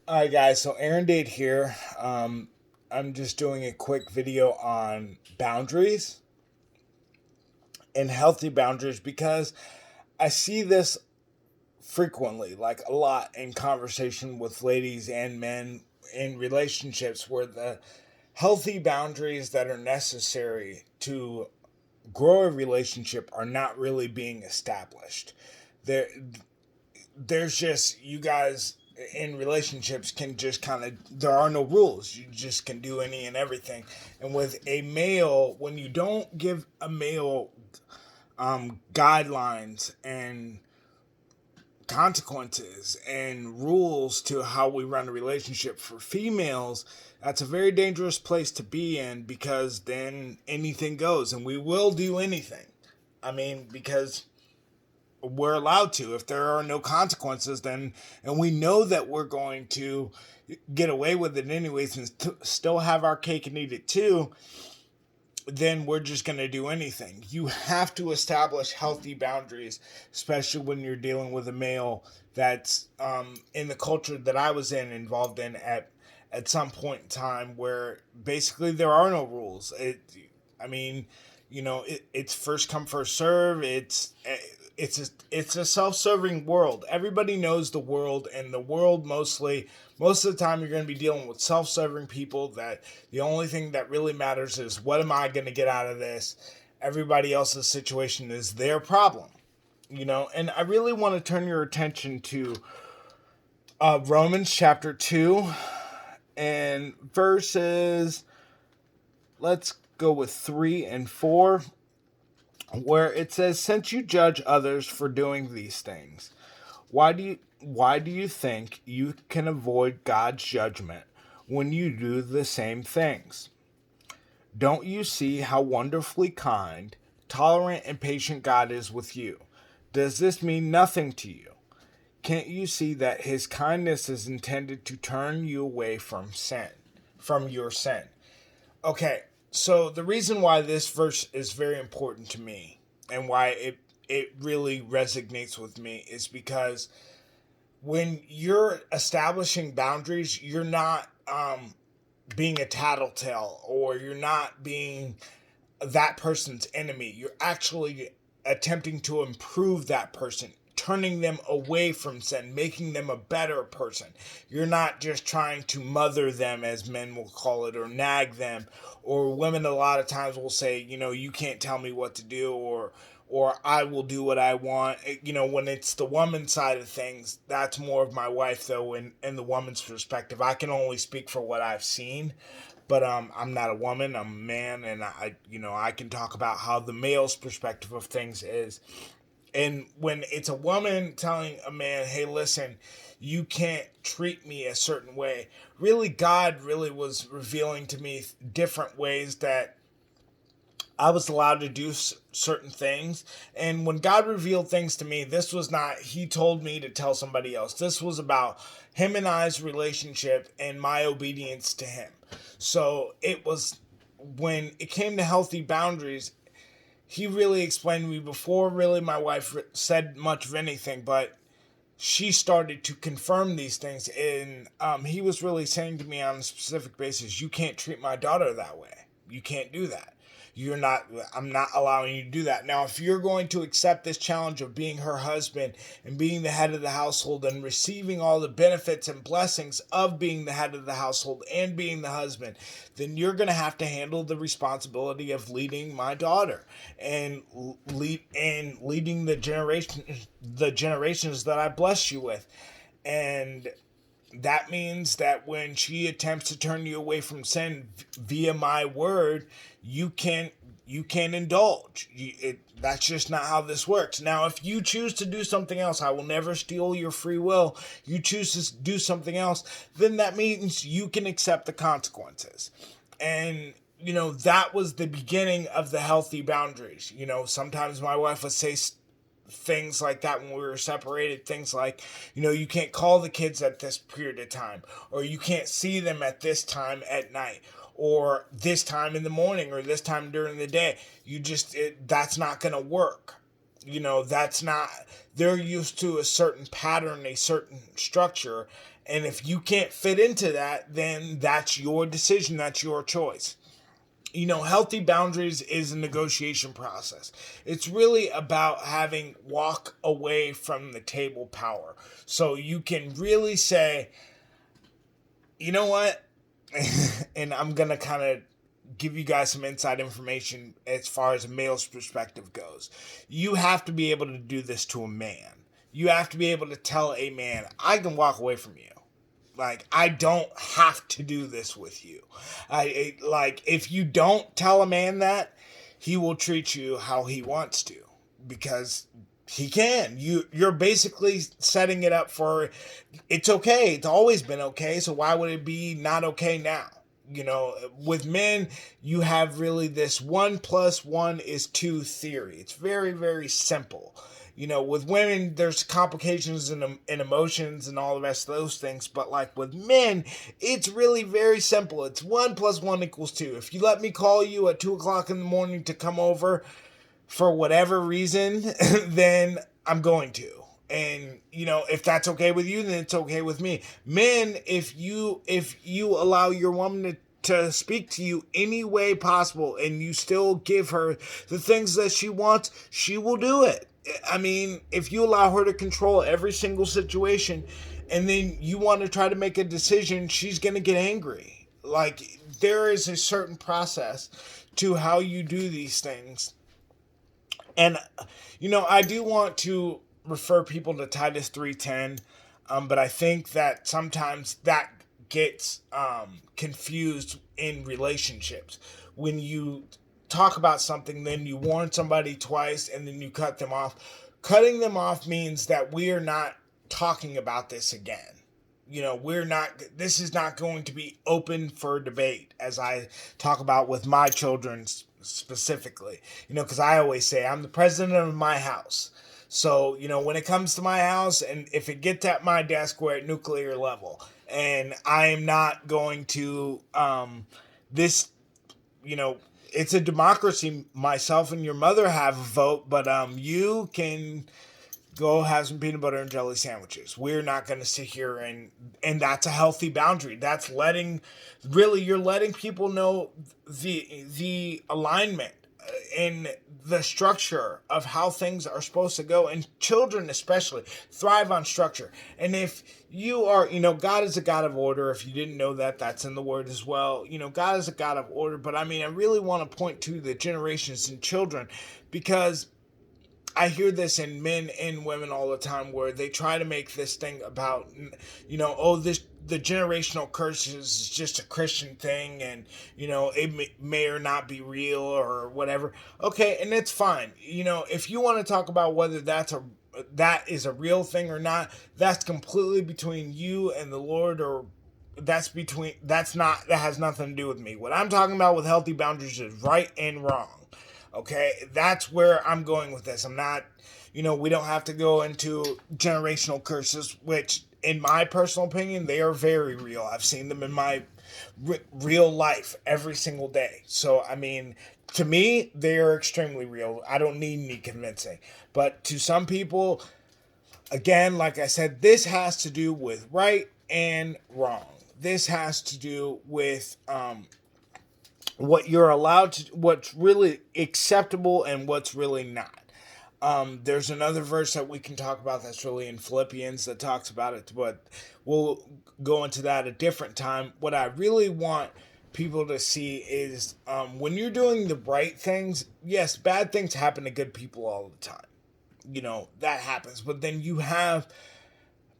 Alright guys, so Aaron Date here. I'm just doing a quick video on boundaries and healthy boundaries because I see this frequently, like a lot in conversation with ladies and men in relationships where the healthy boundaries that are necessary to grow a relationship are not really being established. There there's just you guys in relationships can just kind of there are no rules, you just can do any and everything. And with a male, when you don't give a male guidelines and consequences and rules to how we run a relationship for females, that's a very dangerous place to be in, because then anything goes and we will do anything. I mean, because we're allowed to. If there are no consequences, then, and we know that we're going to get away with it anyways and still have our cake and eat it too, then we're just going to do anything. You have to establish healthy boundaries, especially when you're dealing with a male that's in the culture that I was involved in at some point in time, where basically there are no rules. I mean, it's first come first serve. It's a self-serving world. Everybody knows the world, and the world most of the time you're going to be dealing with self-serving people that the only thing that really matters is what am I going to get out of this. Everybody else's situation is their problem, And I really want to turn your attention to Romans chapter 2 and verses, let's go with 3 and 4, where it says, "Since you judge others for doing these things, why do you think you can avoid God's judgment when you do the same things? Don't you see how wonderfully kind, tolerant, and patient God is with you? Does this mean nothing to you? Can't you see that his kindness is intended to turn you away from your sin?" Okay, so the reason why this verse is very important to me and why it really resonates with me is because when you're establishing boundaries, you're not being a tattletale, or you're not being that person's enemy. You're actually attempting to improve that person, turning them away from sin, making them a better person. You're not just trying to mother them, as men will call it, or nag them, or women a lot of times will say, you can't tell me what to do, or I will do what I want. When it's the woman side of things, that's more of my wife, though, in the woman's perspective. I can only speak for what I've seen, but I'm not a woman, I'm a man, and I can talk about how the male's perspective of things is. And when it's a woman telling a man, hey, listen, you can't treat me a certain way, really, God really was revealing to me different ways that I was allowed to do certain things. And when God revealed things to me, this was not, he told me to tell somebody else. This was about him and I's relationship and my obedience to him. So it was, when it came to healthy boundaries, he really explained to me before really my wife said much of anything, but she started to confirm these things. And he was really saying to me on a specific basis, you can't treat my daughter that way. You can't do that. I'm not allowing you to do that. Now, if you're going to accept this challenge of being her husband and being the head of the household and receiving all the benefits and blessings of being the head of the household and being the husband, then you're going to have to handle the responsibility of leading my daughter and leading the generations that I bless you with. And that means that when she attempts to turn you away from sin via my word, you can indulge. That's just not how this works. Now, if you choose to do something else, I will never steal your free will. You choose to do something else, then that means you can accept the consequences. And that was the beginning of the healthy boundaries. Sometimes my wife would say things like that when we were separated, things like, you can't call the kids at this period of time, or you can't see them at this time at night, or this time in the morning, or this time during the day. That's not going to work. That's not, they're used to a certain pattern, a certain structure. And if you can't fit into that, then that's your decision. That's your choice. Healthy boundaries is a negotiation process. It's really about having walk away from the table power. So you can really say, you know what? And I'm going to kind of give you guys some inside information as far as a male's perspective goes. You have to be able to do this to a man. You have to be able to tell a man, I can walk away from you. Like, I don't have to do this with you. If you don't tell a man that, he will treat you how he wants to, because he can. You're basically setting it up for, it's okay. It's always been okay. So why would it be not okay now? With men, you have really this 1+1=2 theory. It's very, very simple. With women, there's complications and emotions and all the rest of those things. But like with men, it's really very simple. It's 1+1=2. If you let me call you at 2:00 in the morning to come over for whatever reason, then I'm going to. And, if that's okay with you, then it's okay with me. Men, if you allow your woman to speak to you any way possible and you still give her the things that she wants, she will do it. I mean, if you allow her to control every single situation and then you want to try to make a decision, she's going to get angry. Like, there is a certain process to how you do these things. And, I do want to refer people to Titus 3:10, but I think that sometimes that gets confused in relationships. When you talk about something, then you warn somebody twice, and then you cut them off. Cutting them off means that we are not talking about this again. This is not going to be open for debate, as I talk about with my children specifically. Because I always say I'm the president of my house. So, when it comes to my house, and if it gets at my desk, we're at nuclear level. And I am not going to, it's a democracy. Myself and your mother have a vote, but you can go have some peanut butter and jelly sandwiches. We're not going to sit here and that's a healthy boundary. That's you're letting people know the alignment in the structure of how things are supposed to go. And children especially thrive on structure. And if you are, God is a God of order. If you didn't know that, that's in the word as well. God is a God of order. But I really want to point to the generations and children, because I hear this in men and women all the time, where they try to make this thing about, the generational curses is just a Christian thing, and, it may or not be real or whatever. Okay, and it's fine. If you want to talk about whether that is a real thing or not, that's completely between you and the Lord, or that has nothing to do with me. What I'm talking about with healthy boundaries is right and wrong. Okay, that's where I'm going with this. I'm not, we don't have to go into generational curses, which, in my personal opinion, they are very real. I've seen them in my real life every single day. So, to me, they are extremely real. I don't need any convincing. But to some people, again, like I said, this has to do with right and wrong. This has to do with, what you're allowed to, what's really acceptable and what's really not. There's another verse that we can talk about that's really in Philippians that talks about it, but we'll go into that a different time. What I really want people to see is, when you're doing the right things, yes, bad things happen to good people all the time. That happens, but then you have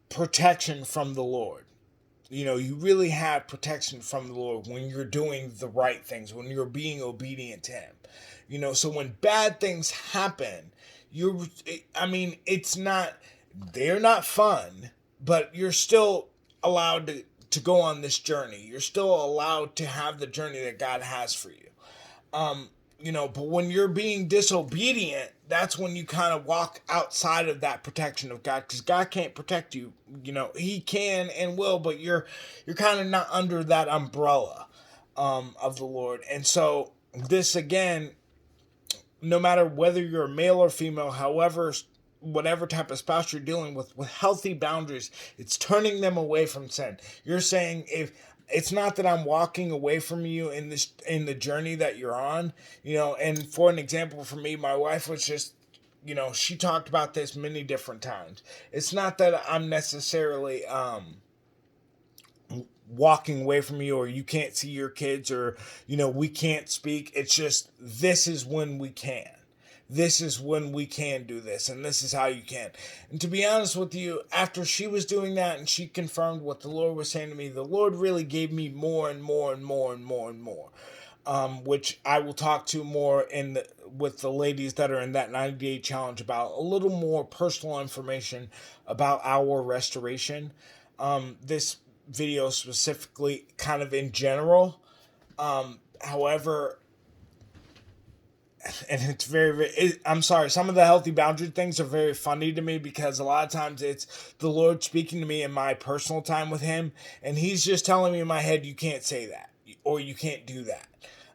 protection from the Lord. You really have protection from the Lord when you're doing the right things, when you're being obedient to Him. So when bad things happen, they're not fun, but you're still allowed to go on this journey. You're still allowed to have the journey that God has for you. But when you're being disobedient, that's when you kind of walk outside of that protection of God, because God can't protect you. He can and will, but you're kind of not under that umbrella of the Lord. And so this, again, no matter whether you're a male or female, however, whatever type of spouse you're dealing with healthy boundaries, it's turning them away from sin. You're saying, if it's not that I'm walking away from you in the journey that you're on, and for an example, for me, my wife was just, she talked about this many different times. It's not that I'm necessarily walking away from you, or you can't see your kids, or we can't speak. It's just, this is when we can. This is when we can do this, and this is how you can. And to be honest with you, after she was doing that and she confirmed what the Lord was saying to me, the Lord really gave me more and more and more and more and more, which I will talk to more with the ladies that are in that 90-day challenge, about a little more personal information about our restoration. This video specifically, kind of in general. However, and it's I'm sorry, some of the healthy boundary things are very funny to me, because a lot of times it's the Lord speaking to me in my personal time with him, and he's just telling me in my head, you can't say that, or you can't do that.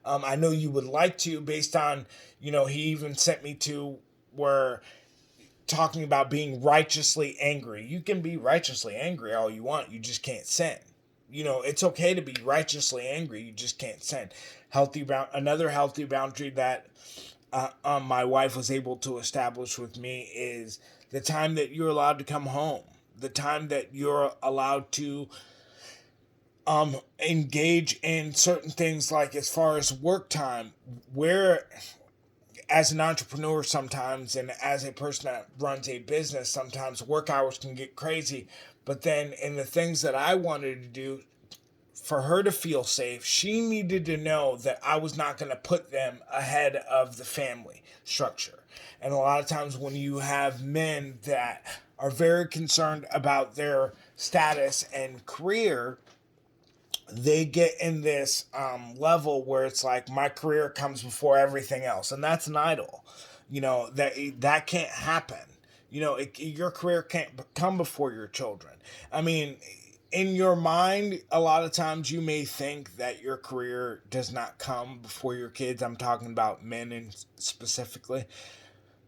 I know you would like to, based on, he even sent me to where, talking about being righteously angry. You can be righteously angry all you want, you just can't sin. It's okay to be righteously angry, you just can't sin. Another healthy boundary that my wife was able to establish with me is the time that you're allowed to come home, the time that you're allowed to engage in certain things, like as far as work time, where, as an entrepreneur sometimes, and as a person that runs a business, sometimes work hours can get crazy. But then in the things that I wanted to do, for her to feel safe, she needed to know that I was not going to put them ahead of the family structure. And a lot of times when you have men that are very concerned about their status and career, they get in this level where it's like, my career comes before everything else. And that's an idol. That can't happen. Your career can't come before your children. I mean, in your mind, a lot of times you may think that your career does not come before your kids. I'm talking about men specifically.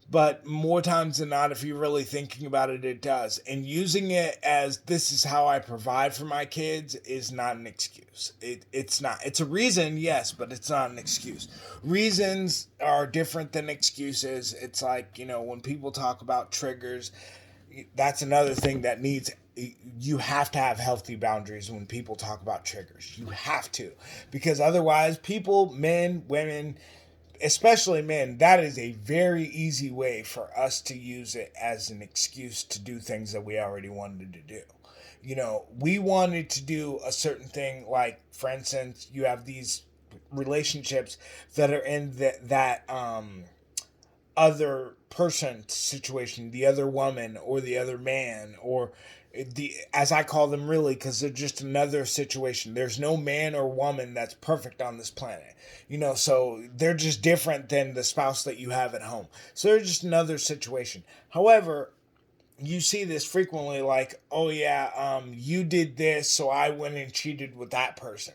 But more times than not, if you're really thinking about it, it does. And using it as, this is how I provide for my kids, is not an excuse. It's not. It's a reason, yes, but it's not an excuse. Reasons are different than excuses. It's like, when people talk about triggers, that's another thing that you have to have healthy boundaries when people talk about triggers. You have to. Because otherwise, people, men, women, especially men, that is a very easy way for us to use it as an excuse to do things that we already wanted to do. We wanted to do a certain thing, like, for instance, you have these relationships that are in that other person situation, the other woman or the other man, or as I call them, really, because they're just another situation. There's no man or woman that's perfect on this planet, so they're just different than the spouse that you have at home. So they're just another situation. However, you see this frequently, like, oh yeah, you did this, so I went and cheated with that person.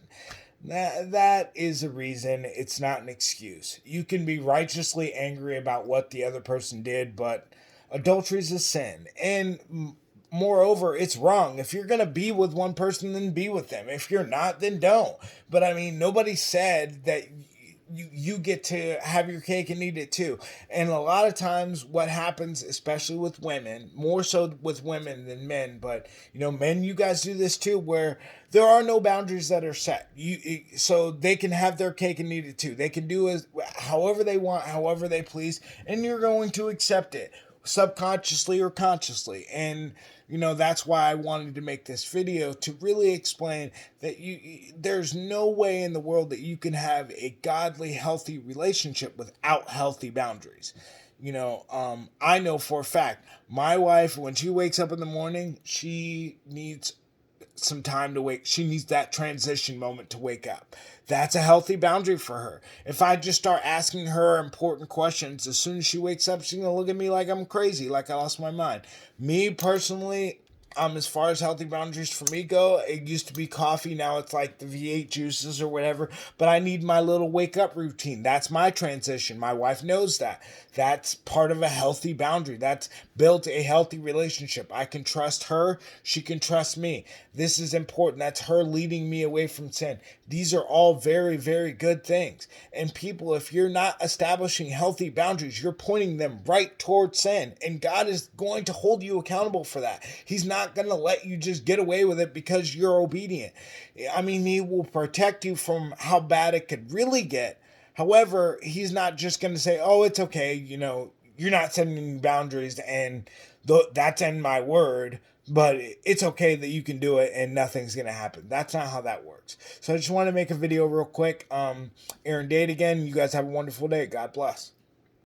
That is a reason. It's not an excuse. You can be righteously angry about what the other person did, but adultery is a sin. And moreover, it's wrong. If you're going to be with one person, then be with them. If you're not, then don't. But I mean, nobody said that you get to have your cake and eat it too. And a lot of times what happens, especially with women, more so with women than men, but men, you guys do this too, where there are no boundaries that are set. So they can have their cake and eat it too. They can do as however they want, however they please, and you're going to accept it, subconsciously or consciously. And that's why I wanted to make this video, to really explain that there's no way in the world that you can have a godly, healthy relationship without healthy boundaries. I know for a fact, my wife, when she wakes up in the morning, she needs some time to wake. She needs that transition moment to wake up. That's a healthy boundary for her. If I just start asking her important questions, as soon as she wakes up, she's going to look at me like I'm crazy, like I lost my mind. Me personally, As far as healthy boundaries for me go, it used to be coffee. Now it's like the V8 juices or whatever. But I need my little wake up routine. That's my transition. My wife knows that. That's part of a healthy boundary. That's built a healthy relationship. I can trust her. She can trust me. This is important. That's her leading me away from sin. These are all very, very good things. And people, if you're not establishing healthy boundaries, you're pointing them right towards sin. And God is going to hold you accountable for that. He's not going to let you just get away with it because you're obedient. I mean, He will protect you from how bad it could really get. However, He's not just going to say, oh, it's okay, you're not setting any boundaries and that's in my word, but it's okay that you can do it and nothing's going to happen. That's not how that works. So I just want to make a video real quick. Aaron Date again. You guys have a wonderful day. God bless.